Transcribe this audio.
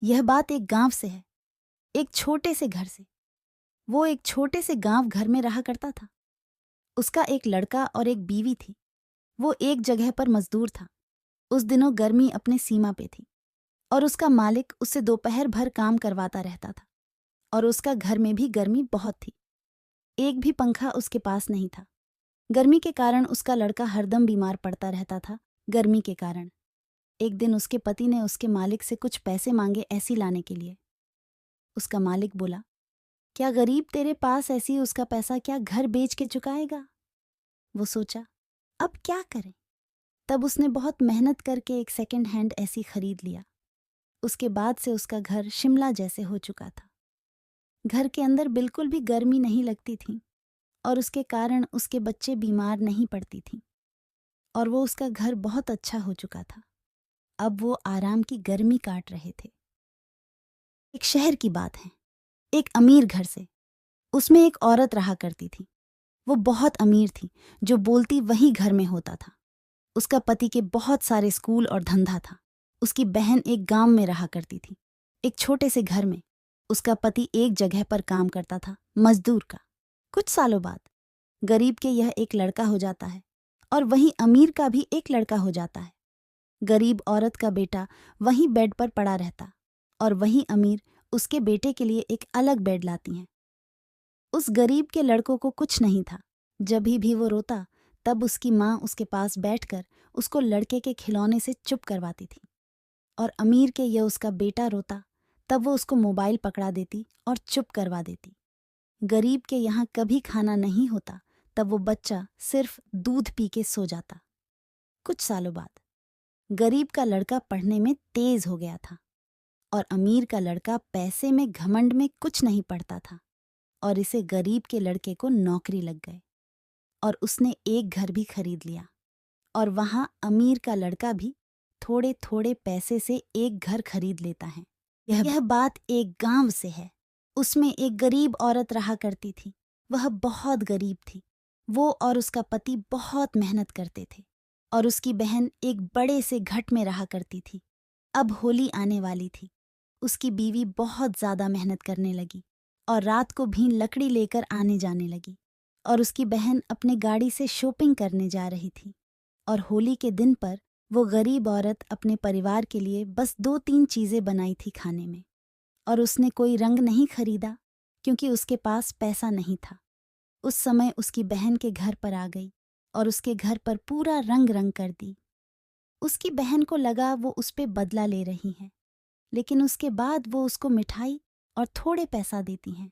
यह बात एक गांव से है, एक छोटे से घर से। वो एक छोटे से गांव घर में रहा करता था। उसका एक लड़का और एक बीवी थी। वो एक जगह पर मजदूर था। उस दिनों गर्मी अपने सीमा पे थी और उसका मालिक उससे दोपहर भर काम करवाता रहता था। और उसका घर में भी गर्मी बहुत थी। एक भी पंखा उसके पास नहीं था। गर्मी के कारण उसका लड़का हरदम बीमार पड़ता रहता था। गर्मी के कारण एक दिन उसके पति ने उसके मालिक से कुछ पैसे मांगे ऐसी लाने के लिए। उसका मालिक बोला, क्या गरीब तेरे पास ऐसी उसका पैसा क्या घर बेच के चुकाएगा? वो सोचा, अब क्या करें? तब उसने बहुत मेहनत करके एक सेकंड हैंड ऐसी खरीद लिया। उसके बाद से उसका घर शिमला जैसे हो चुका था। घर के अंदर बिल्कुल भी गर्मी नहीं लगती थी और उसके कारण उसके बच्चे बीमार नहीं पड़ती थी और वो उसका घर बहुत अच्छा हो चुका था। अब वो आराम की गर्मी काट रहे थे। एक शहर की बात है, एक अमीर घर से। उसमें एक औरत रहा करती थी। वो बहुत अमीर थी, जो बोलती वही घर में होता था। उसका पति के बहुत सारे स्कूल और धंधा था। उसकी बहन एक गांव में रहा करती थी, एक छोटे से घर में। उसका पति एक जगह पर काम करता था, मजदूर का। कुछ सालों बाद गरीब के यह एक लड़का हो जाता है और वहीं अमीर का भी एक लड़का हो जाता है। गरीब औरत का बेटा वहीं बेड पर पड़ा रहता और वहीं अमीर उसके बेटे के लिए एक अलग बेड लाती हैं। उस गरीब के लड़कों को कुछ नहीं था। जब भी वो रोता तब उसकी माँ उसके पास बैठकर उसको लड़के के खिलौने से चुप करवाती थी। और अमीर के ये उसका बेटा रोता तब वो उसको मोबाइल पकड़ा देती और चुप करवा देती। गरीब के यहाँ कभी खाना नहीं होता तब वो बच्चा सिर्फ दूध पी के सो जाता। कुछ सालों बाद गरीब का लड़का पढ़ने में तेज हो गया था और अमीर का लड़का पैसे में घमंड में कुछ नहीं पढ़ता था और इसे गरीब के लड़के को नौकरी लग गई और उसने एक घर भी खरीद लिया। और वहां अमीर का लड़का भी थोड़े थोड़े पैसे से एक घर खरीद लेता है। यह बात एक गांव से है। उसमें एक गरीब औरत रहा करती थी। वह बहुत गरीब थी। वो और उसका पति बहुत मेहनत करते थे और उसकी बहन एक बड़े से घट में रहा करती थी। अब होली आने वाली थी। उसकी बीवी बहुत ज्यादा मेहनत करने लगी और रात को भी लकड़ी लेकर आने जाने लगी और उसकी बहन अपने गाड़ी से शॉपिंग करने जा रही थी। और होली के दिन पर वो गरीब औरत अपने परिवार के लिए बस 2-3 चीजें बनाई थी खाने में और उसने कोई रंग नहीं खरीदा क्योंकि उसके पास पैसा नहीं था। उस समय उसकी बहन के घर पर आ गई और उसके घर पर पूरा रंग रंग कर दी। उसकी बहन को लगा वो उस पे बदला ले रही हैं, लेकिन उसके बाद वो उसको मिठाई और थोड़े पैसा देती हैं